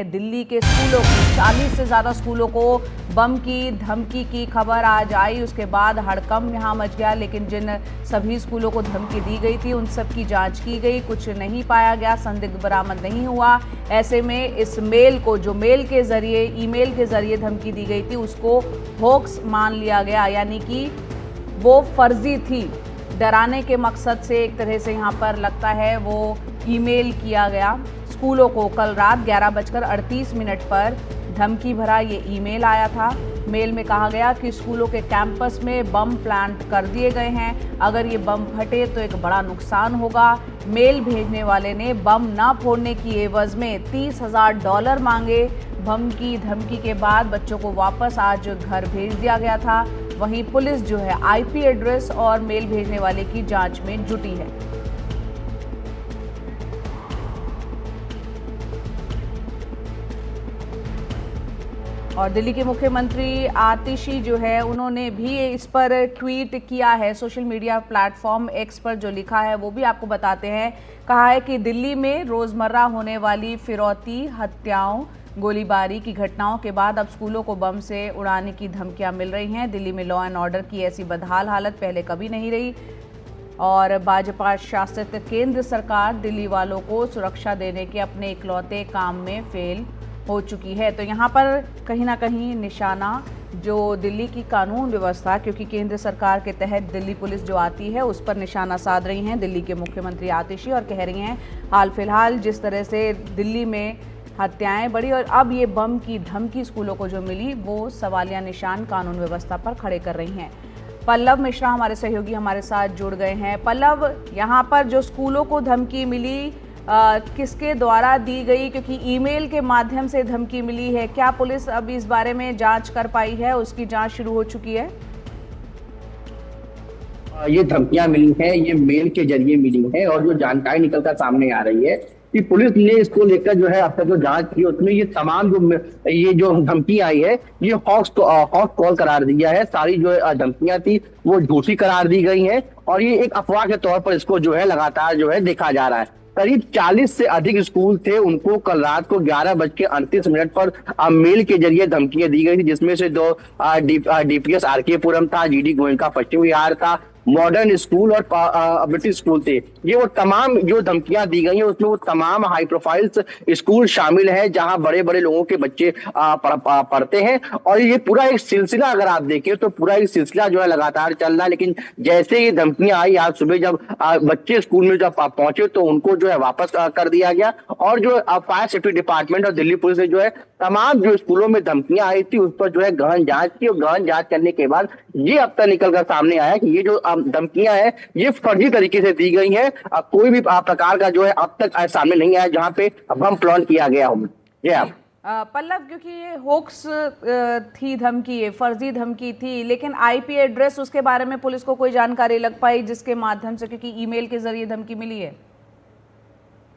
दिल्ली के स्कूलों की 40 से ज्यादा स्कूलों को बम की धमकी की खबर आज आई। उसके बाद हड़कंप यहां मच गया, लेकिन जिन सभी स्कूलों को धमकी दी गई थी उन सब की जांच की गई, कुछ नहीं पाया गया, संदिग्ध बरामद नहीं हुआ। ऐसे में इस मेल को, जो मेल के जरिए, ईमेल के जरिए धमकी दी गई थी, उसको होक्स मान लिया गया, यानी कि वो फर्जी थी। डराने के मकसद से एक तरह से यहाँ पर लगता है वो ईमेल किया गया। स्कूलों को कल रात 11:38 पर धमकी भरा ये ईमेल आया था। मेल में कहा गया कि स्कूलों के कैंपस में बम प्लांट कर दिए गए हैं, अगर ये बम फटे तो एक बड़ा नुकसान होगा। मेल भेजने वाले ने बम ना फोड़ने की एवज में $30,000 मांगे। बम की धमकी के बाद बच्चों को वापस आज घर भेज दिया गया था। वहीं पुलिस जो है आईपी एड्रेस और मेल भेजने वाले की जांच में जुटी है। और दिल्ली के मुख्यमंत्री आतिशी जो है, उन्होंने भी इस पर ट्वीट किया है। सोशल मीडिया प्लेटफॉर्म एक्स पर जो लिखा है वो भी आपको बताते हैं। कहा है कि दिल्ली में रोजमर्रा होने वाली फिरौती, हत्याओं, गोलीबारी की घटनाओं के बाद अब स्कूलों को बम से उड़ाने की धमकियां मिल रही हैं। दिल्ली में लॉ एंड ऑर्डर की ऐसी बदहाल हालत पहले कभी नहीं रही और भाजपा शासित केंद्र सरकार दिल्ली वालों को सुरक्षा देने के अपने इकलौते काम में फेल हो चुकी है। तो यहाँ पर कहीं ना कहीं निशाना जो दिल्ली की कानून व्यवस्था, क्योंकि केंद्र सरकार के तहत दिल्ली पुलिस जो आती है, उस पर निशाना साध रही हैं दिल्ली के मुख्यमंत्री आतिशी और कह रही हैं हाल फिलहाल जिस तरह से दिल्ली में हत्याएं बढ़ी और अब ये बम की धमकी स्कूलों को जो मिली, वो सवालिया निशान कानून व्यवस्था पर खड़े कर रही हैं। पल्लव मिश्रा हमारे सहयोगी हमारे साथ जुड़ गए हैं। पल्लव, यहाँ पर जो स्कूलों को धमकी मिली किसके द्वारा दी गई, क्योंकि ईमेल के माध्यम से धमकी मिली है, क्या पुलिस अब इस बारे में जांच कर पाई है? उसकी जांच शुरू हो चुकी है? ये धमकियां मिली हैं, ये मेल के जरिए मिली हैं और जो जानकारी निकलकर सामने आ रही है कि पुलिस ने इसको लेकर जो है अब तक जो जांच की, उसमें ये तमाम जो धमकी आई है, ये हॉक्स कॉल करार दिया है। सारी जो धमकियां थी वो झूठी करार दी गई हैं और ये एक अफवाह के तौर पर इसको जो है लगातार जो है देखा जा रहा है। करीब 40 से अधिक स्कूल थे, उनको कल रात को 11:38 पर मेल के जरिए धमकियां दी गई थी, जिसमें से दो डीपीएस आरके पुरम था, जीडी गोयनका पश्चिम विहार था, मॉडर्न स्कूल और ब्रिटिश स्कूल थे। ये वो तमाम जो धमकियां दी गई हैं, उसमें वो तमाम हाई प्रोफाइल स्कूल शामिल है जहां बड़े बड़े लोगों के बच्चे पढ़ते हैं। और ये पूरा एक सिलसिला अगर आप देखें तो पूरा एक सिलसिला जो है लगातार चल रहा है। लेकिन जैसे ये धमकियां आई आज सुबह, जब बच्चे स्कूल में जब पहुंचे तो उनको जो है वापस कर दिया गया और जो फायर सेफ्टी डिपार्टमेंट और दिल्ली पुलिस ने जो है तमाम जो स्कूलों में धमकियां आई थी उस पर जो है गहन जांच की और गहन जांच करने के बाद ये अब तक निकल कर सामने आया कि ये जो धमकियां हैं ये फर्जी तरीके से दी गई हैं। कोई भी प्रकार का जो है अब तक सामने नहीं आया जहां पे बम प्लांट किया गया हो। पल्लव, क्योंकि ये होक्स थी धमकी, ये फर्जी धमकी थी, लेकिन आईपी एड्रेस उसके बारे में पुलिस को कोई जानकारी लग पाई जिसके माध्यम से, क्योंकि ईमेल के जरिए धमकी मिली है?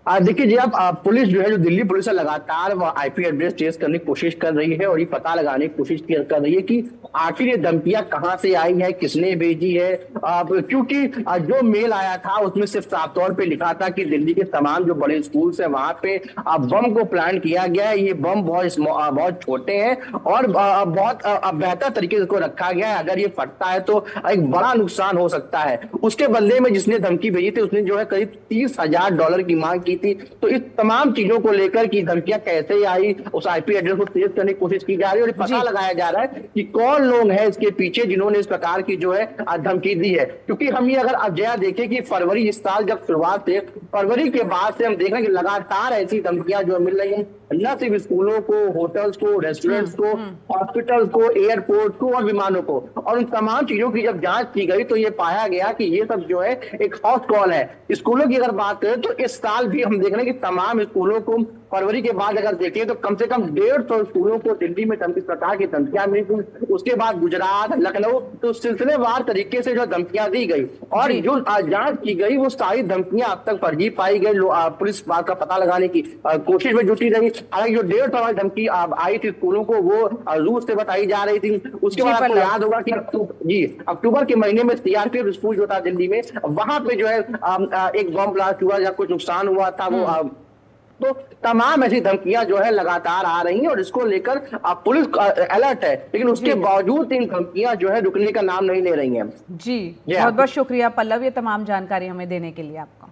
देखिए जी, अब पुलिस जो है, जो दिल्ली पुलिस है, लगातार आईपी एड्रेस ट्रेस करने की कोशिश कर रही है और ये पता लगाने की कोशिश कर रही है कि आखिर ये धमकियां कहां से आई है, किसने भेजी है। क्योंकि जो मेल आया था उसमें सिर्फ साफ तौर पे लिखा था कि दिल्ली के तमाम जो बड़े स्कूल है वहां पे बम को प्लान किया गया है। ये बम बहुत छोटे हैं और बहुत बेहतर तरीके से इसको रखा गया है, अगर ये फटता है तो एक बड़ा नुकसान हो सकता है। उसके बदले में जिसने धमकी भेजी थी उसने जो है करीब $30,000 की मांग की थी। तो इस तमाम चीजों को लेकर कि धमकियां कैसे आई, उस आईपी एड्रेस को ट्रेस करने की कोशिश की जा रही है और पता लगाया जा रहा है कि कौन लोग हैं इसके पीछे जिन्होंने इस प्रकार की जो है धमकी दी है। क्योंकि हम ये अगर अजया देखें कि फरवरी इस साल जब शुरुआत से, फरवरी के बाद से हम देख रहे हैं कि लगातार ऐसी धमकियां जो मिल रही हैं, न सिर्फ स्कूलों को, होटल्स को, रेस्टोरेंट्स को, हॉस्पिटल्स को, एयरपोर्ट को और विमानों को। और उन तमाम चीजों की जब जांच की गई तो ये पाया गया कि ये सब जो है एक हॉट कॉल है। स्कूलों की अगर बात करें तो इस साल भी हम देख रहे हैं कि तमाम स्कूलों को फरवरी के बाद अगर देखें तो कम से कम 150 स्कूलों को दिल्ली में इस प्रकार की धमकियां मिली थी। उसके बाद गुजरात, लखनऊ, तो सिलसिलेवार तरीके से जो धमकियां दी गई और जो जांच की गई वो सारी धमकियां अब तक फर्जी पाई गई। पुलिस बात का पता लगाने की कोशिश में जुटी रही। हालांकि जो 150 वाली धमकी आई थी स्कूलों को वो रूस से बताई जा रही थी। उसके बाद आपको याद होगा कि अक्टूबर के महीने में सीआरपीएफ स्कूल जो था दिल्ली में, वहां पे जो है एक बम ब्लास्ट हुआ या कुछ नुकसान हुआ था। वो तो तमाम ऐसी धमकियां जो है लगातार आ रही हैं और इसको लेकर पुलिस अलर्ट है, लेकिन उसके बावजूद इन धमकियां जो है रुकने का नाम नहीं ले रही हैं। जी, बहुत बहुत शुक्रिया पल्लव, ये तमाम जानकारी हमें देने के लिए आपको।